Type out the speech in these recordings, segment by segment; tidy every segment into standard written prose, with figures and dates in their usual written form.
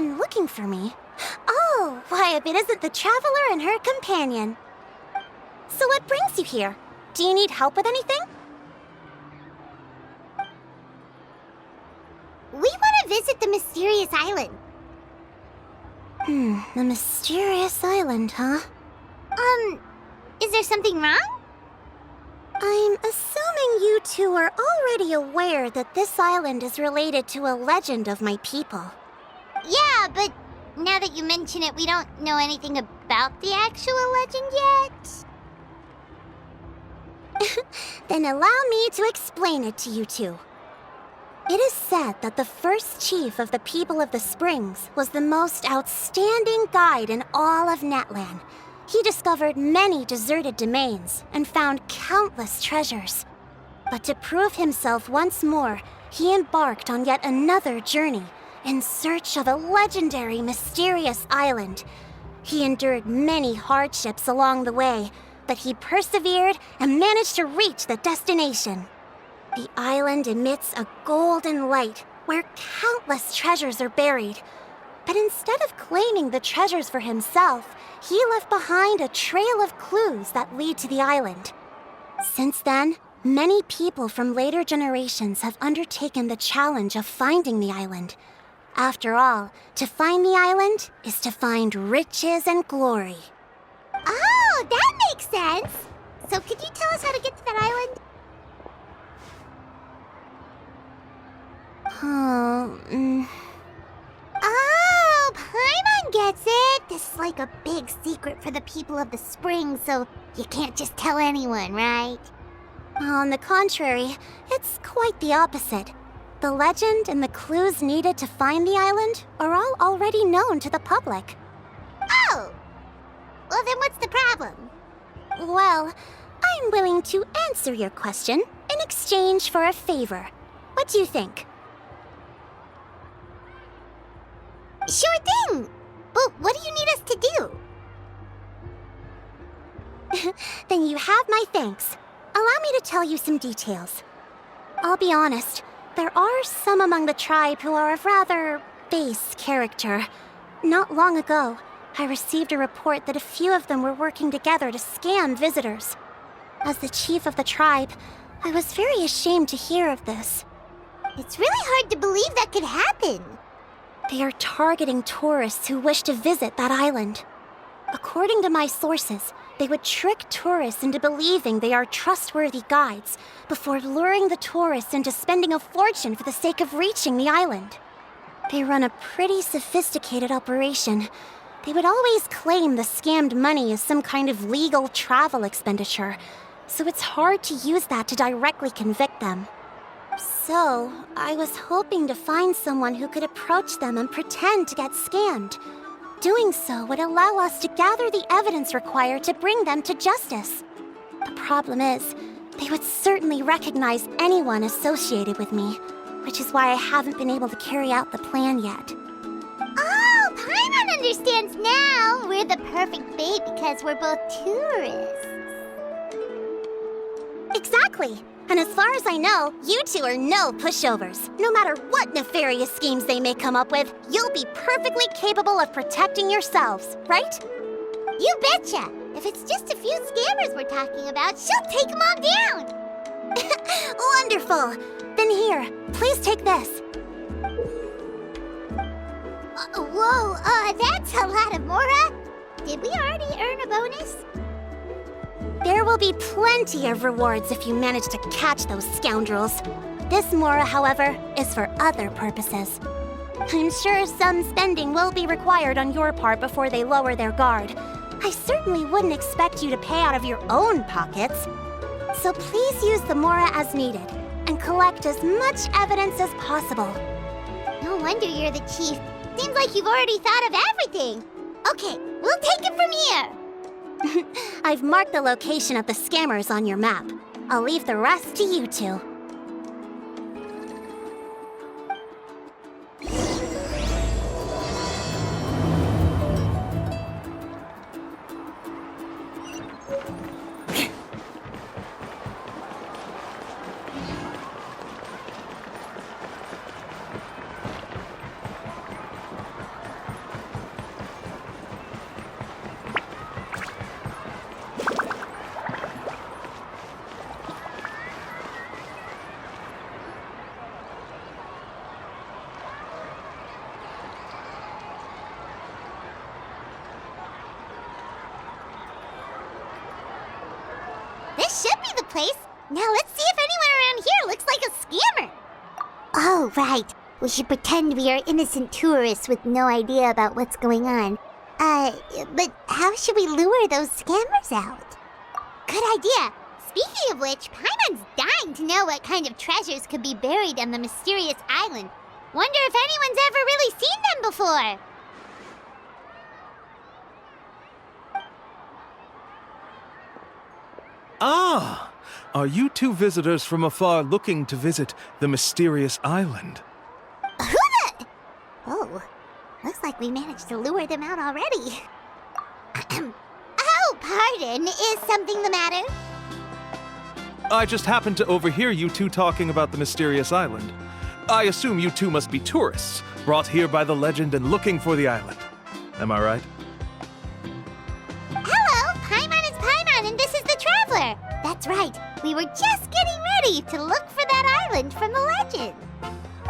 anyone looking for me. Oh, why, if it isn't the traveler and her companion. So what brings you here? Do you need help with anything? We want to visit the mysterious island. The mysterious island, huh? Is there something wrong? I'm assuming you two are already aware that this island is related to a legend of my people. Yeah, but now that you mention it, we don't know anything about the actual legend yet. Then allow me to explain it to you two. It is said that the first chief of the people of the Springs was the most outstanding guide in all of Netland. He discovered many deserted domains and found countless treasures. But to prove himself once more, he embarked on yet another journey in search of a legendary, mysterious island. He endured many hardships along the way, but he persevered and managed to reach the destination. The island emits a golden light where countless treasures are buried. But instead of claiming the treasures for himself, he left behind a trail of clues that lead to the island. Since then, many people from later generations have undertaken the challenge of finding the island. After all, to find the island is to find riches and glory. Oh, that makes sense. So could you tell us how to get to that island? Oh, Paimon gets it! This is like a big secret for the people of the spring, so you can't just tell anyone, right? On the contrary, it's quite the opposite. The legend and the clues needed to find the island are all already known to the public. Oh! Well, then what's the problem? Well, I'm willing to answer your question in exchange for a favor. What do you think? Sure thing! But what do you need us to do? Then you have my thanks. Allow me to tell you some details. I'll be honest, there are some among the tribe who are of rather base character. Not long ago, I received a report that a few of them were working together to scam visitors. As the chief of the tribe, I was very ashamed to hear of this. It's really hard to believe that could happen. They are targeting tourists who wish to visit that island. According to my sources, they would trick tourists into believing they are trustworthy guides before luring the tourists into spending a fortune for the sake of reaching the island. They run a pretty sophisticated operation. They would always claim the scammed money is some kind of legal travel expenditure, so it's hard to use that to directly convict them. So, I was hoping to find someone who could approach them and pretend to get scammed. Doing so would allow us to gather the evidence required to bring them to justice. The problem is, they would certainly recognize anyone associated with me, which is why I haven't been able to carry out the plan yet. Oh, Paimon understands now! We're the perfect bait because we're both tourists. Exactly! And as far as I know, you two are no pushovers. No matter what nefarious schemes they may come up with, you'll be perfectly capable of protecting yourselves, right? You betcha! If it's just a few scammers we're talking about, she'll take them all down! Wonderful! Then here, please take this. Whoa, that's a lot of Mora! Did we already earn a bonus? There will be plenty of rewards if you manage to catch those scoundrels. This Mora, however, is for other purposes. I'm sure some spending will be required on your part before they lower their guard. I certainly wouldn't expect you to pay out of your own pockets. So please use the Mora as needed, and collect as much evidence as possible. No wonder you're the chief. Seems like you've already thought of everything. Okay, we'll take it from here. I've marked the location of the scammers on your map. I'll leave the rest to you two. me the place. Now let's see if anyone around here looks like a scammer. Oh, right. We should pretend we are innocent tourists with no idea about what's going on. But how should we lure those scammers out? Good idea. Speaking of which, Paimon's dying to know what kind of treasures could be buried on the mysterious island. Wonder if anyone's ever really seen them before. Ah! Are you two visitors from afar looking to visit the mysterious island? Who the... Oh, looks like we managed to lure them out already. Oh, pardon. Is something the matter? I just happened to overhear you two talking about the mysterious island. I assume you two must be tourists, brought here by the legend and looking for the island. Am I right? Hello, Paimon is Paimon, and this is the Traveler. That's right. We were just getting ready to look for that island from the legend.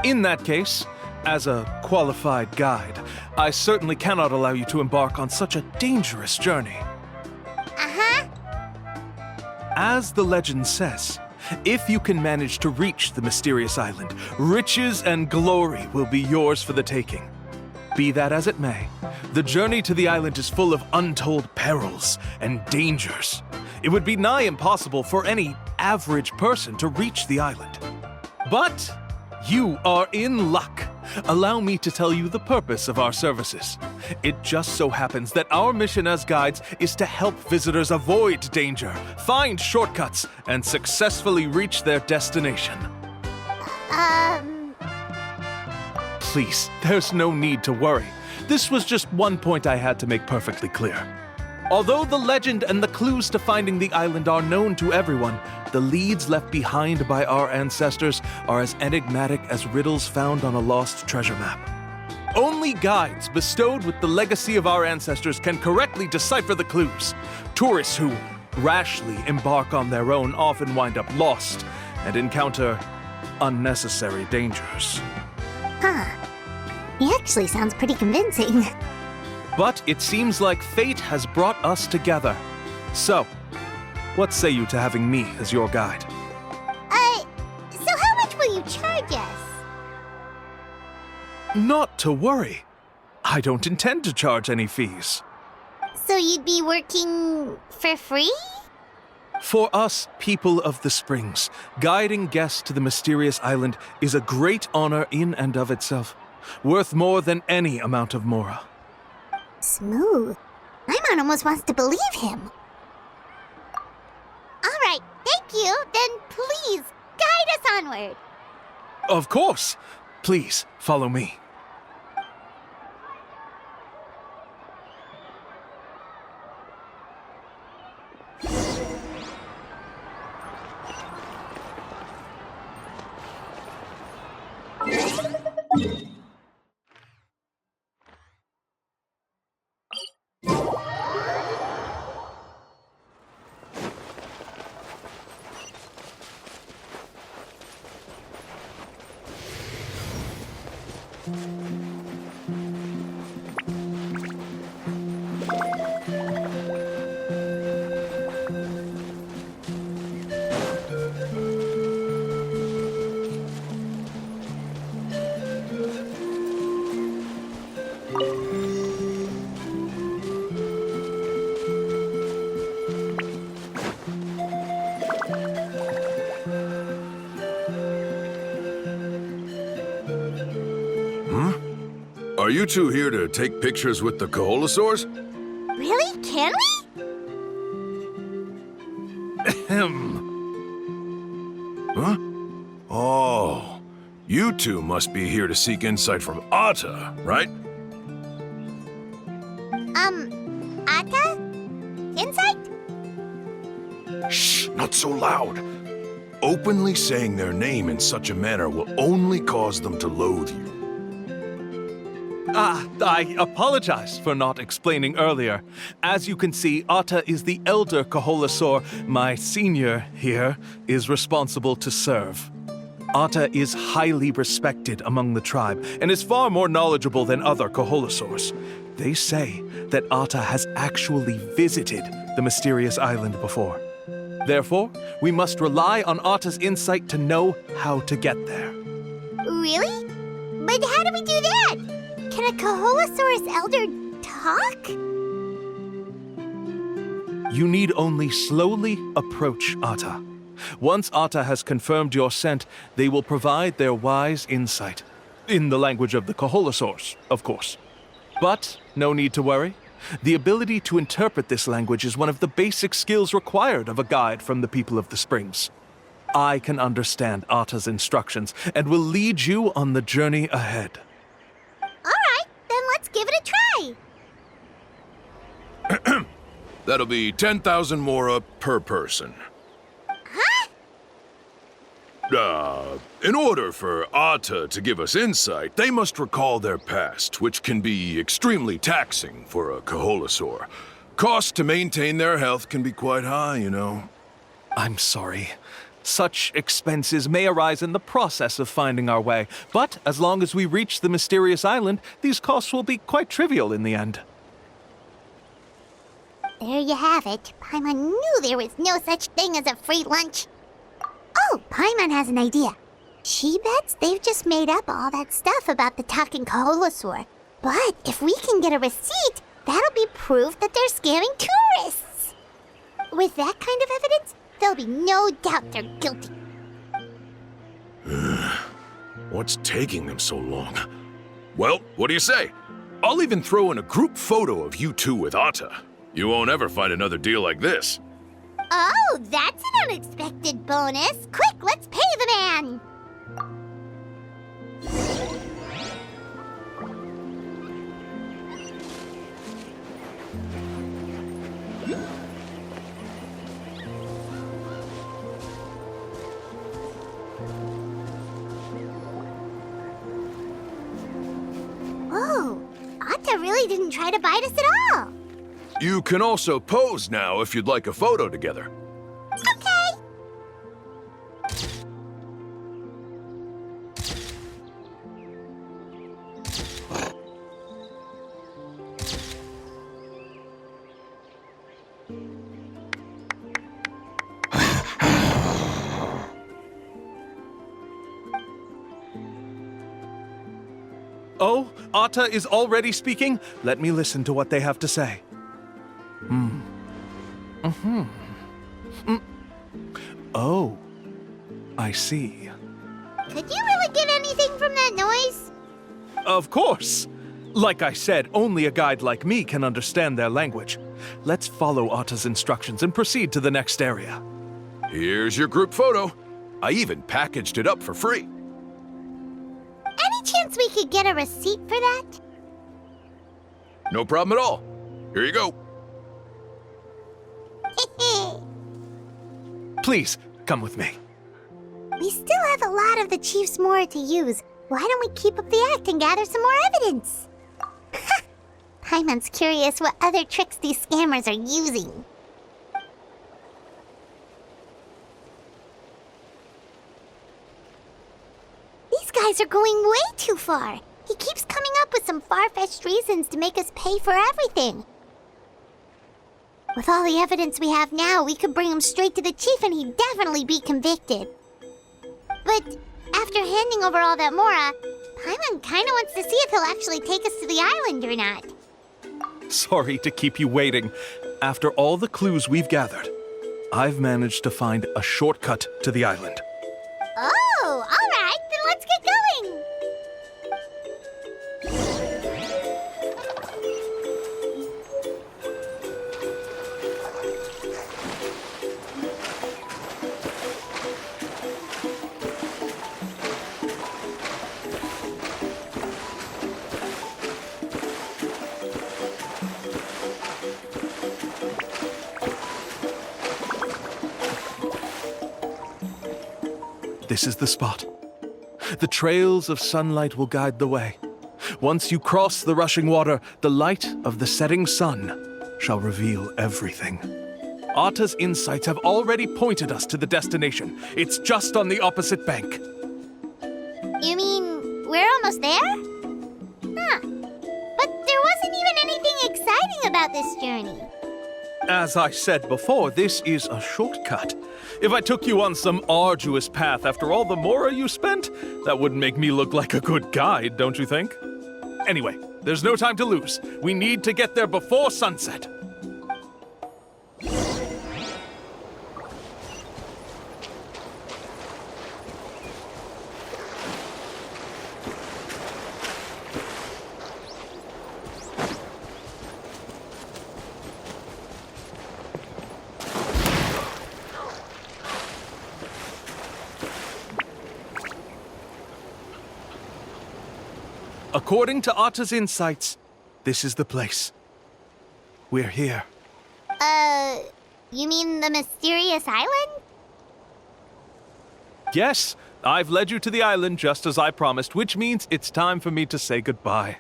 In that case, as a qualified guide, I certainly cannot allow you to embark on such a dangerous journey. Uh-huh. As the legend says, if you can manage to reach the mysterious island, riches and glory will be yours for the taking. Be that as it may, the journey to the island is full of untold perils and dangers. It would be nigh impossible for any average person to reach the island. But you are in luck. Allow me to tell you the purpose of our services. It just so happens that our mission as guides is to help visitors avoid danger, find shortcuts, and successfully reach their destination. Please, there's no need to worry. This was just one point I had to make perfectly clear. Although the legend and the clues to finding the island are known to everyone, the leads left behind by our ancestors are as enigmatic as riddles found on a lost treasure map. Only guides bestowed with the legacy of our ancestors can correctly decipher the clues. Tourists who rashly embark on their own often wind up lost and encounter unnecessary dangers. Huh. He actually sounds pretty convincing. But it seems like fate has brought us together. So, what say you to having me as your guide? So how much will you charge us? Not to worry. I don't intend to charge any fees. So you'd be working for free? For us, people of the Springs, guiding guests to the mysterious island is a great honor in and of itself, worth more than any amount of mora. Smooth. Paimon almost wants to believe him. All right, thank you. Then please, guide us onward. Of course. Please, follow me. Are you two here to take pictures with the Koholosaurs? Really? Can we? Huh? Oh, you two must be here to seek insight from Atta, right? Atta? Insight? Shh, not so loud. Openly saying their name in such a manner will only cause them to loathe you. I apologize for not explaining earlier. As you can see, Atta is the elder Koholosaur. My senior here is responsible to serve. Atta is highly respected among the tribe and is far more knowledgeable than other Koholosaurs. They say that Atta has actually visited the mysterious island before. Therefore, we must rely on Atta's insight to know how to get there. Really? But how do we do that? Can a Kaholosaurus elder talk? You need only slowly approach Atta. Once Atta has confirmed your scent, they will provide their wise insight. In the language of the Kaholosaurs, of course. But no need to worry. The ability to interpret this language is one of the basic skills required of a guide from the people of the Springs. I can understand Atta's instructions and will lead you on the journey ahead. Alright, then let's give it a try. That'll be 10,000 mora per person. Huh? In order for Atta to give us insight, they must recall their past, which can be extremely taxing for a Kaholosaur. Cost to maintain their health can be quite high, you know. I'm sorry. Such expenses may arise in the process of finding our way, but as long as we reach the mysterious island, these costs will be quite trivial in the end. There you have it. Paimon knew there was no such thing as a free lunch. Oh, Paimon has an idea. She bets they've just made up all that stuff about the talking Kaholosaur. But if we can get a receipt, that'll be proof that they're scamming tourists. With that kind of evidence, there'll be no doubt they're guilty. What's taking them so long? Well, what do you say? I'll even throw in a group photo of you two with Atta. You won't ever find another deal like this. Oh, that's an unexpected bonus. Quick, let's pay the man. Whoa, Atta really didn't try to bite us at all. You can also pose now if you'd like a photo together. Okay. Oh, Atta is already speaking? Let me listen to what they have to say. Oh, I see. Could you really get anything from that noise? Of course! Like I said, only a guide like me can understand their language. Let's follow Atta's instructions and proceed to the next area. Here's your group photo. I even packaged it up for free. Any chance we could get a receipt for that? No problem at all. Here you go. Please, come with me. We still have a lot of the Chief's Mora to use. Why don't we keep up the act and gather some more evidence? Paimon's curious what other tricks these scammers are using. These guys are going way too far. He keeps coming up with some far-fetched reasons to make us pay for everything. With all the evidence we have now, we could bring him straight to the chief and he'd definitely be convicted. But after handing over all that Mora, Paimon kinda wants to see if he'll actually take us to the island or not. Sorry to keep you waiting. After all the clues we've gathered, I've managed to find a shortcut to the island. Oh, alright, then let's get going! This is the spot. The trails of sunlight will guide the way. Once you cross the rushing water, the light of the setting sun shall reveal everything. Atta's insights have already pointed us to the destination. It's just on the opposite bank. You mean we're almost there? Huh. But there wasn't even anything exciting about this journey. As I said before, this is a shortcut. If I took you on some arduous path after all the mora you spent, that wouldn't make me look like a good guide, don't you think? Anyway, there's no time to lose. We need to get there before sunset. According to Atta's insights, this is the place. We're here. You mean the mysterious island? Yes, I've led you to the island just as I promised, which means it's time for me to say goodbye.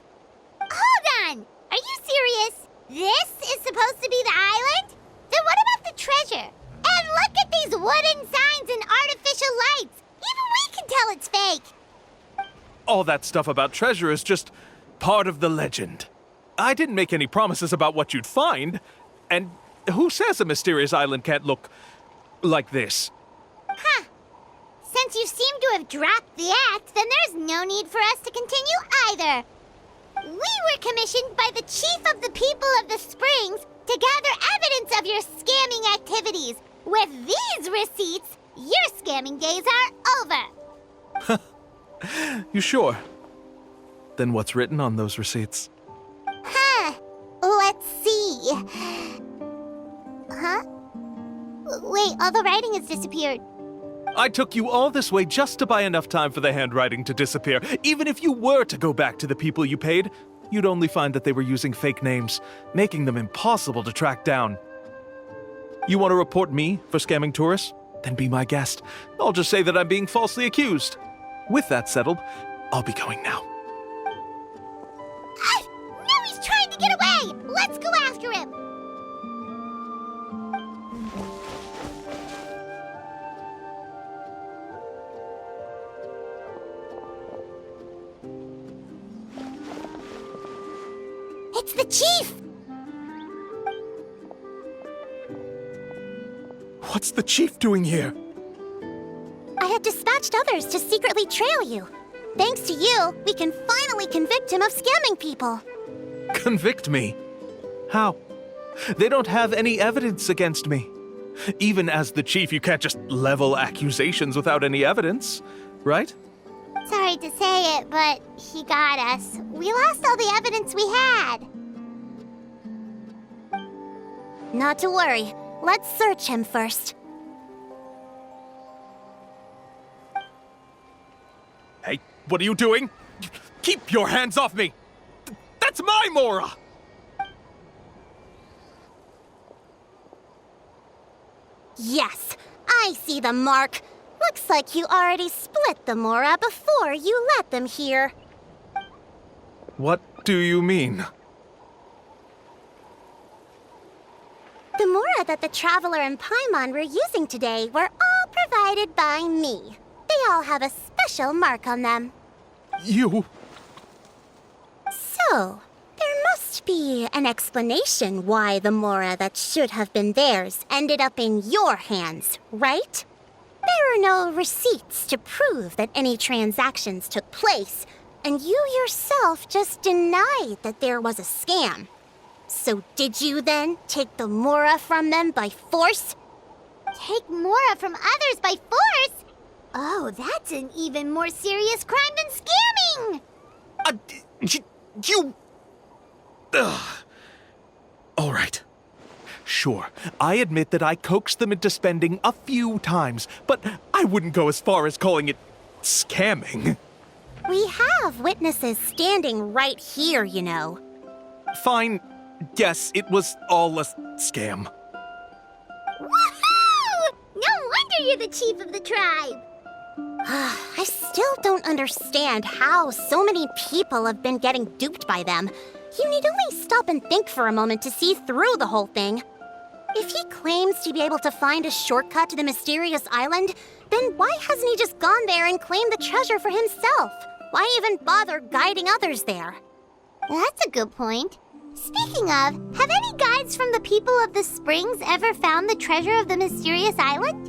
Hold on! Are you serious? This is supposed to be the island? Then what about the treasure? And look at these wooden signs and artificial lights! Even we can tell it's fake! All that stuff about treasure is just part of the legend. I didn't make any promises about what you'd find. And who says a mysterious island can't look like this? Huh. Since you seem to have dropped the act, then there's no need for us to continue either. We were commissioned by the chief of the people of the Springs to gather evidence of your scamming activities. With these receipts, your scamming days are over. You sure? Then what's written on those receipts? Huh. Let's see. Huh? Wait, all the writing has disappeared. I took you all this way just to buy enough time for the handwriting to disappear. Even if you were to go back to the people you paid, you'd only find that they were using fake names, making them impossible to track down. You want to report me for scamming tourists? Then be my guest. I'll just say that I'm being falsely accused. With that settled, I'll be going now. Now he's trying to get away! Let's go after him! It's the chief! What's the chief doing here? I have dispatched others to secretly trail you. Thanks to you, we can finally convict him of scamming people. Convict me? How? They don't have any evidence against me. Even as the chief, you can't just level accusations without any evidence, right? Sorry to say it, but he got us. We lost all the evidence we had. Not to worry. Let's search him first. Hey, what are you doing? Keep your hands off me! That's my Mora! Yes, I see the mark. Looks like you already split the Mora before you let them here. What do you mean? The Mora that the Traveler and Paimon were using today were all provided by me. They all have a special mark on them. You... So, there must be an explanation why the Mora that should have been theirs ended up in your hands, right? There are no receipts to prove that any transactions took place, and you yourself just denied that there was a scam. So did you then take the Mora from them by force? Take Mora from others by force? Oh, that's an even more serious crime than scamming! You... Ugh. All right. Sure, I admit that I coaxed them into spending a few times, but I wouldn't go as far as calling it scamming. We have witnesses standing right here, you know. Fine. Yes, it was all a scam. Woohoo! No wonder you're the chief of the tribe! I still don't understand how so many people have been getting duped by them. You need only stop and think for a moment to see through the whole thing. If he claims to be able to find a shortcut to the mysterious island, then why hasn't he just gone there and claimed the treasure for himself? Why even bother guiding others there? That's a good point. Speaking of, have any guides from the people of the springs ever found the treasure of the mysterious island?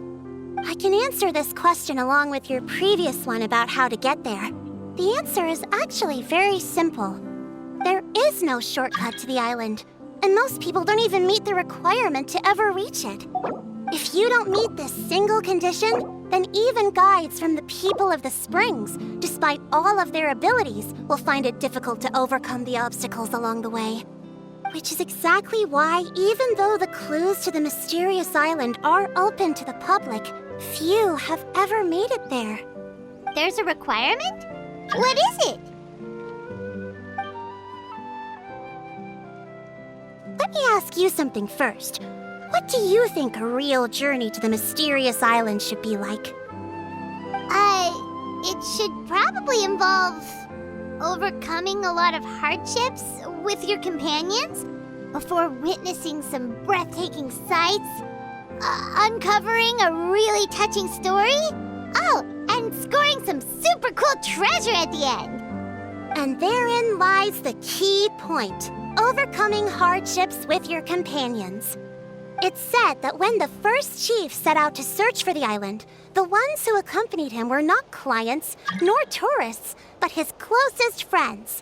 I can answer this question along with your previous one about how to get there. The answer is actually very simple. There is no shortcut to the island, and most people don't even meet the requirement to ever reach it. If you don't meet this single condition, then even guides from the people of the springs, despite all of their abilities, will find it difficult to overcome the obstacles along the way. Which is exactly why, even though the clues to the mysterious island are open to the public, few have ever made it there. There's a requirement? What is it? Let me ask you something first. What do you think a real journey to the mysterious island should be like? It should probably involve overcoming a lot of hardships with your companions before witnessing some breathtaking sights, uncovering a really touching story, and scoring some super cool treasure at the end. And therein lies the key point: overcoming hardships with your companions. It's said that when the first chief set out to search for the island, the ones who accompanied him were not clients nor tourists, but his closest friends.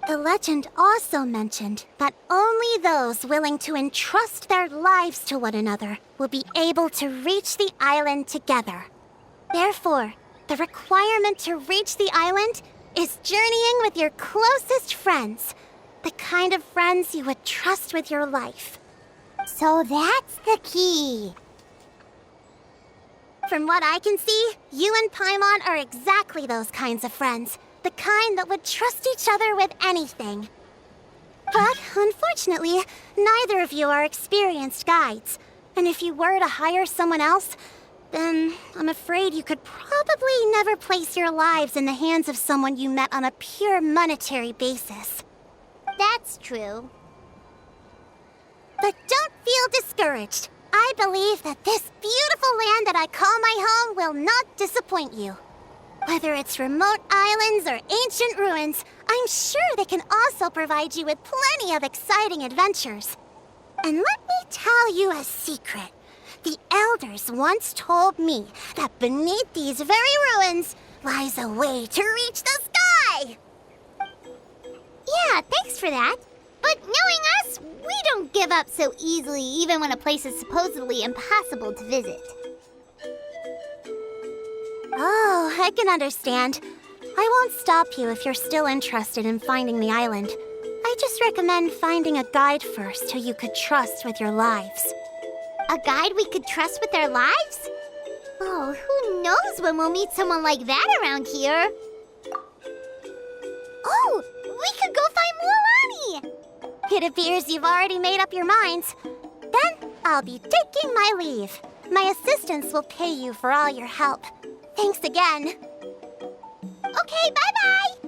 The legend also mentioned that only those willing to entrust their lives to one another will be able to reach the island together. Therefore, the requirement to reach the island is journeying with your closest friends, the kind of friends you would trust with your life. So that's the key. From what I can see, you and Paimon are exactly those kinds of friends. The kind that would trust each other with anything. But, unfortunately, neither of you are experienced guides. And if you were to hire someone else, then I'm afraid you could probably never place your lives in the hands of someone you met on a pure monetary basis. That's true. But don't feel discouraged. I believe that this beautiful land that I call my home will not disappoint you. Whether it's remote islands or ancient ruins, I'm sure they can also provide you with plenty of exciting adventures. And let me tell you a secret. The elders once told me that beneath these very ruins lies a way to reach the sky! Yeah, thanks for that. But knowing us, we don't give up so easily even when a place is supposedly impossible to visit. Oh, I can understand. I won't stop you if you're still interested in finding the island. I just recommend finding a guide first who you could trust with your lives. A guide we could trust with our lives? Oh, who knows when we'll meet someone like that around here? Oh, we could go find Mualani! It appears you've already made up your minds. Then I'll be taking my leave. My assistants will pay you for all your help. Thanks again. Okay, bye-bye!